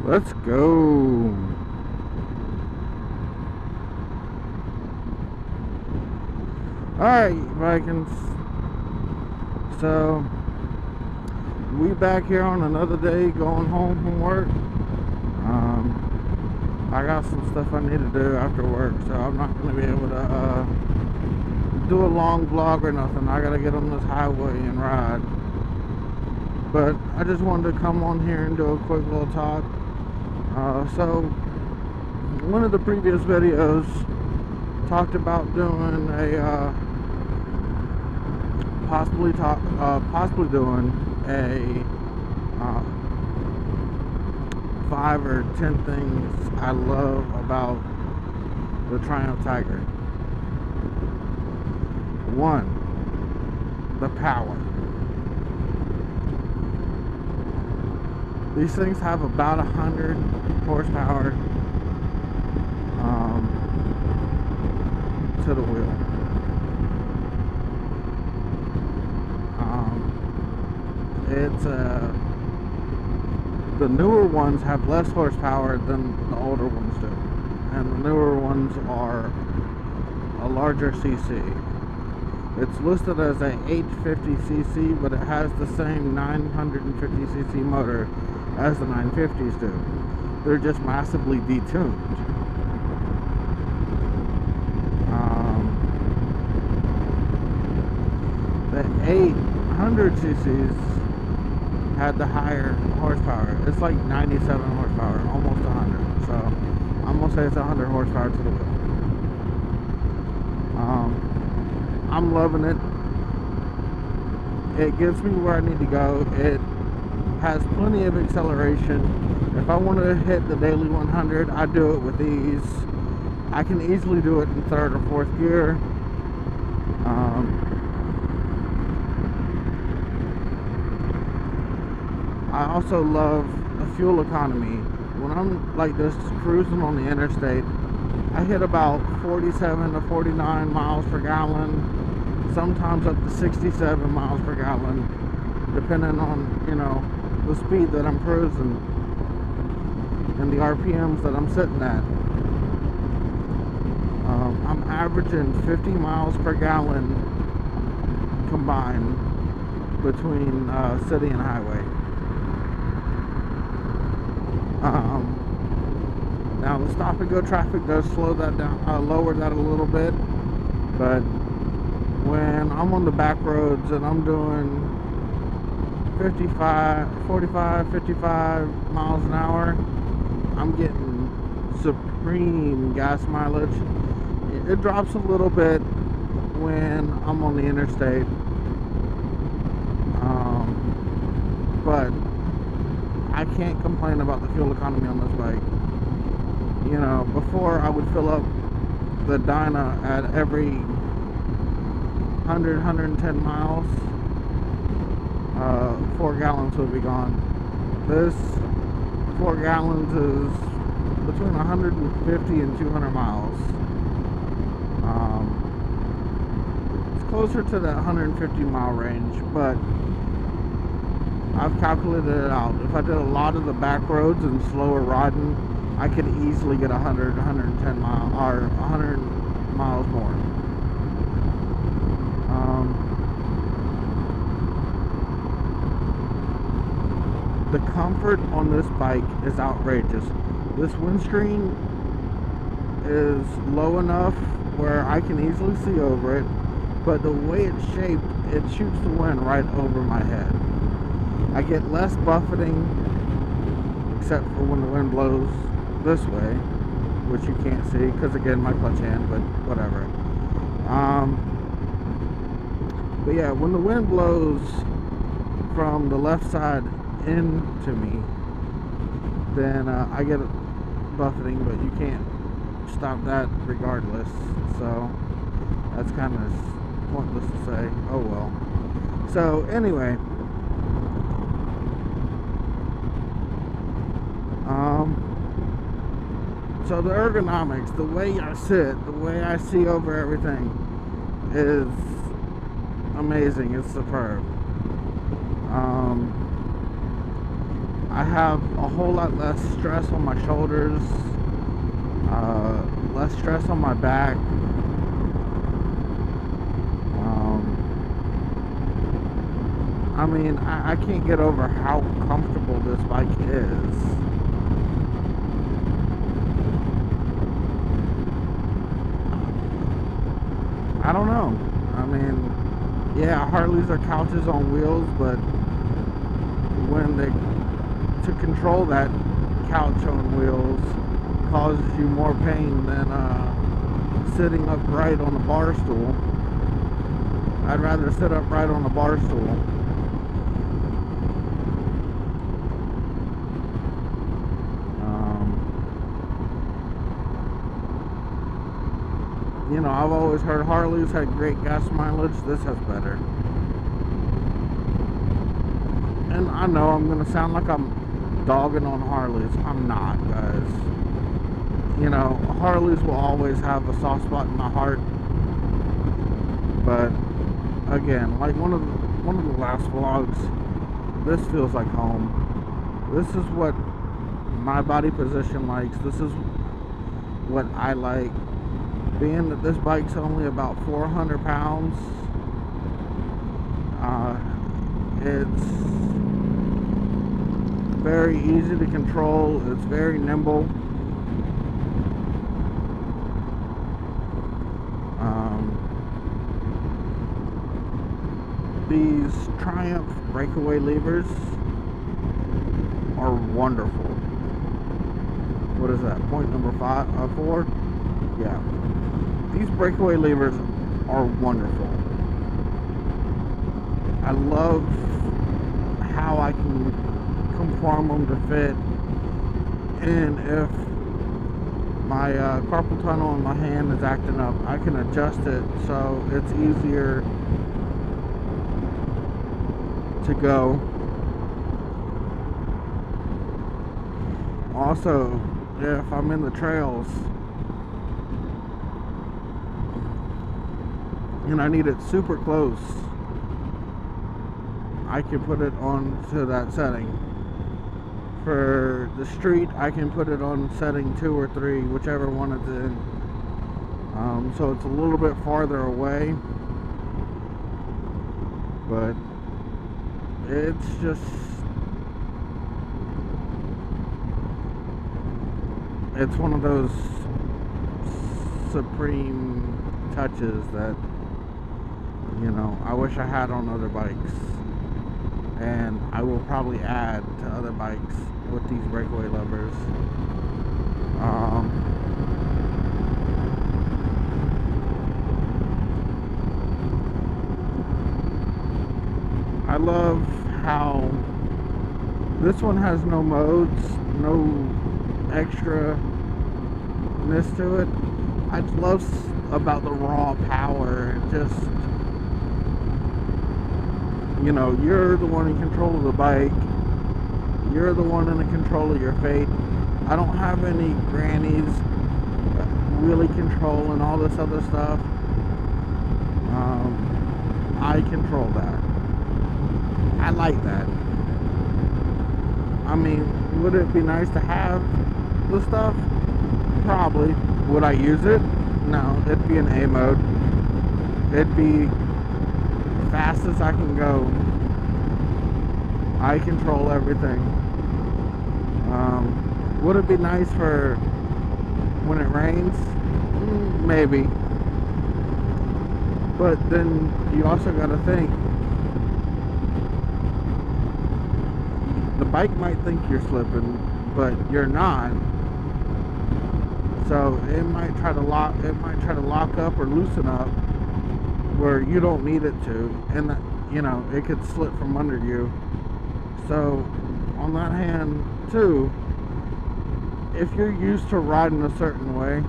Let's go. Alright, Vikings. So, we back here on another day going home from work. I got some stuff I need to do after work, so I'm not going to be able to do a long vlog or nothing. I got to get on this highway and ride. But I just wanted to come on here and do a quick little talk. So, one of the previous videos talked about doing a possibly doing a 5 or 10 things I love about the Triumph Tiger. 1, the power. These things have about 100 horsepower to the wheel. The newer ones have less horsepower than the older ones do, and the newer ones are a larger cc. It's listed as a 850cc, but it has the same 950cc motor as the 950s do. They're just massively detuned. The 800cc's had the higher horsepower. It's like 97 horsepower, almost 100. So I'm gonna say it's 100 horsepower to the wheel. I'm loving it. It gets me where I need to go. It has plenty of acceleration. If I wanted to hit the daily 100, I do it with ease. I can easily do it in 3rd or 4th gear. I also love the fuel economy. When I'm like this cruising on the interstate, I hit about 47 to 49 miles per gallon, sometimes up to 67 miles per gallon, depending on, you know, the speed that I'm cruising and the RPMs that I'm sitting at. I'm averaging 50 miles per gallon combined between city and highway. Now the stop and go traffic does slow that down, lower that a little bit, but when I'm on the back roads and I'm doing 45 miles an hour, I'm getting supreme gas mileage. It drops a little bit when I'm on the interstate, but I can't complain about the fuel economy on this bike. You know, before I would fill up the Dyna at every 100, 110 miles, 4 gallons would be gone. This 4 gallons is between 150 and 200 miles. It's closer to that 150 mile range, but I've calculated it out. If I did a lot of the back roads and slower riding, I could easily get 100, 110 miles, or 100 miles more. The comfort on this bike is outrageous. This windscreen is low enough where I can easily see over it, but the way it's shaped, it shoots the wind right over my head. I get less buffeting, except for when the wind blows this way, which you can't see because again my clutch hand, but whatever. But yeah, when the wind blows from the left side into me, then I get buffeting, but you can't stop that regardless, so that's kind of pointless to say. Oh well. So anyway, so the ergonomics, the way I sit, the way I see over everything is amazing. It's superb. I have a whole lot less stress on my shoulders, less stress on my back. I mean, I can't get over how comfortable this bike is. I don't know. I mean, yeah, Harleys are couches on wheels, but when to control that couch on wheels causes you more pain than sitting upright on a bar stool. I'd rather sit upright on a bar stool. You know, I've always heard Harleys had great gas mileage. This has better. And I know I'm going to sound like I'm dogging on Harleys. I'm not, guys. You know, Harleys will always have a soft spot in my heart. But again, like one of the last vlogs, this feels like home. This is what my body position likes. This is what I like. Being that this bike's only about 400 pounds, it's very easy to control. It's very nimble. These Triumph breakaway levers are wonderful. What is that? Point number 4? Yeah. These breakaway levers are wonderful. I love how I can conform them to fit, and if my carpal tunnel in my hand is acting up, I can adjust it so it's easier to go. Also, if I'm in the trails and I need it super close, I can put it on to that setting. For the street, I can put it on setting 2 or 3, whichever one it's in. So it's a little bit farther away, but it's just, it's one of those supreme touches that, you know, I wish I had on other bikes, and I will probably add to other bikes with these breakaway levers. I love how this one has no modes, no extra-ness to it. I just love about the raw power, and just, you know, you're the one in control of the bike. You're the one in control of your fate. I don't have any grannies really controlling all this other stuff. I control that. I like that. I mean, would it be nice to have the stuff? Probably. Would I use it? No, it'd be an A mode. It'd be fast as I can go. I control everything. Would it be nice for when it rains? Maybe. But then you also got to think, the bike might think you're slipping, but you're not. So it might try to lock up or loosen up where you don't need it to, and that, you know, it could slip from under you. So on that hand too, if you're used to riding a certain way,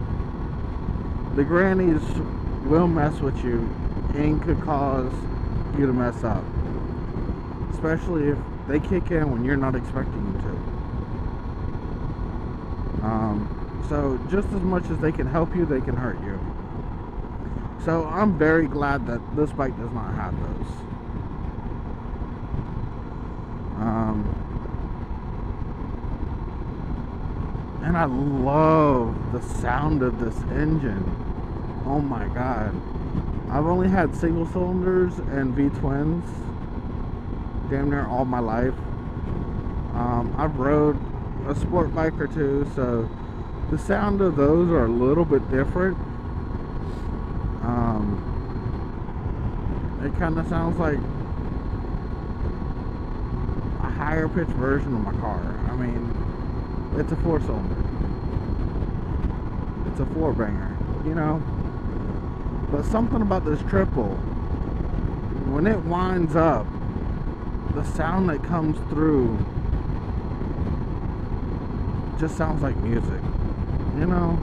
the grannies will mess with you and could cause you to mess up, especially if they kick in when you're not expecting them to. So just as much as they can help you, they can hurt you. So I'm very glad that this bike does not have those. And I love the sound of this engine. Oh my god. I've only had single cylinders and V-twins damn near all my life. I've rode a sport bike or two, so the sound of those are a little bit different. It kind of sounds like a higher pitched version of my car. I mean, it's a 4-cylinder. It's a 4-banger, you know. But something about this triple, when it winds up, the sound that comes through just sounds like music, you know.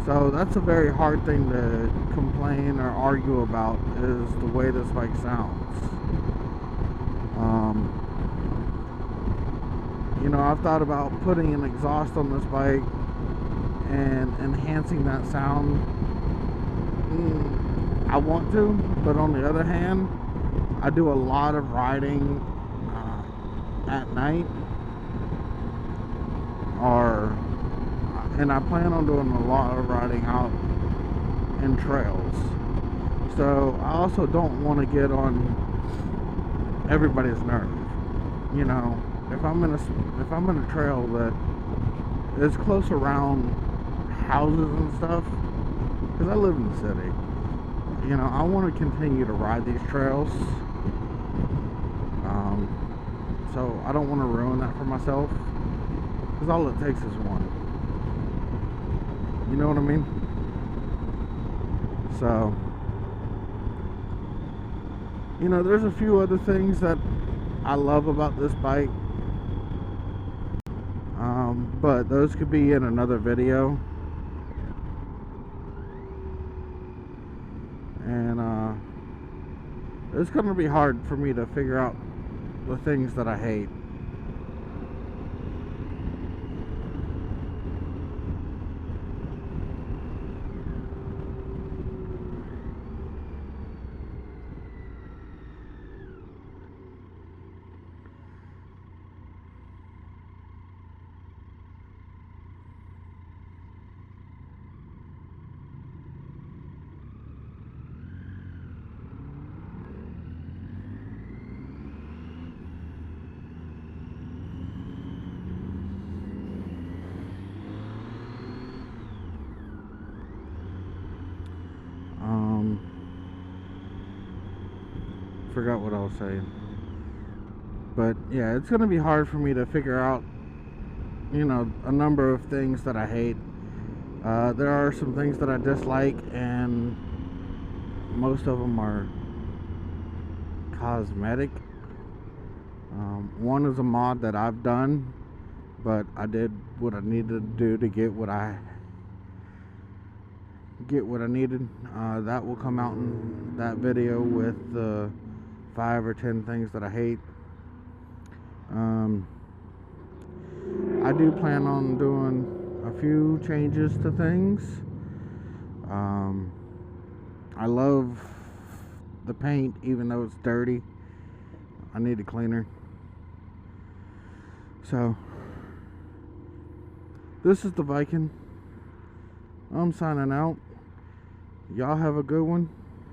So that's a very hard thing to complain or argue about, is the way this bike sounds. You know, I've thought about putting an exhaust on this bike and enhancing that sound. I want to, but on the other hand, I do a lot of riding at night, and I plan on doing a lot of riding out in trails. So I also don't want to get on everybody's nerve. You know, if I'm in a trail that is close around houses and stuff, because I live in the city, you know, I want to continue to ride these trails. So I don't want to ruin that for myself, because all it takes is one. You know what I mean? So, you know, there's a few other things that I love about this bike, but those could be in another video. And it's going to be hard for me to figure out the things that I hate. Forgot what I was saying. But yeah, it's gonna be hard for me to figure out, you know, a number of things that I hate. There are some things that I dislike, and most of them are cosmetic. One is a mod that I've done, but I did what I needed to do to get what I needed. That will come out in that video with the 5 or 10 things that I hate. I do plan on doing a few changes to things. I love the paint, even though it's dirty. I need a cleaner. So, this is the Viking. I'm signing out. Y'all have a good one.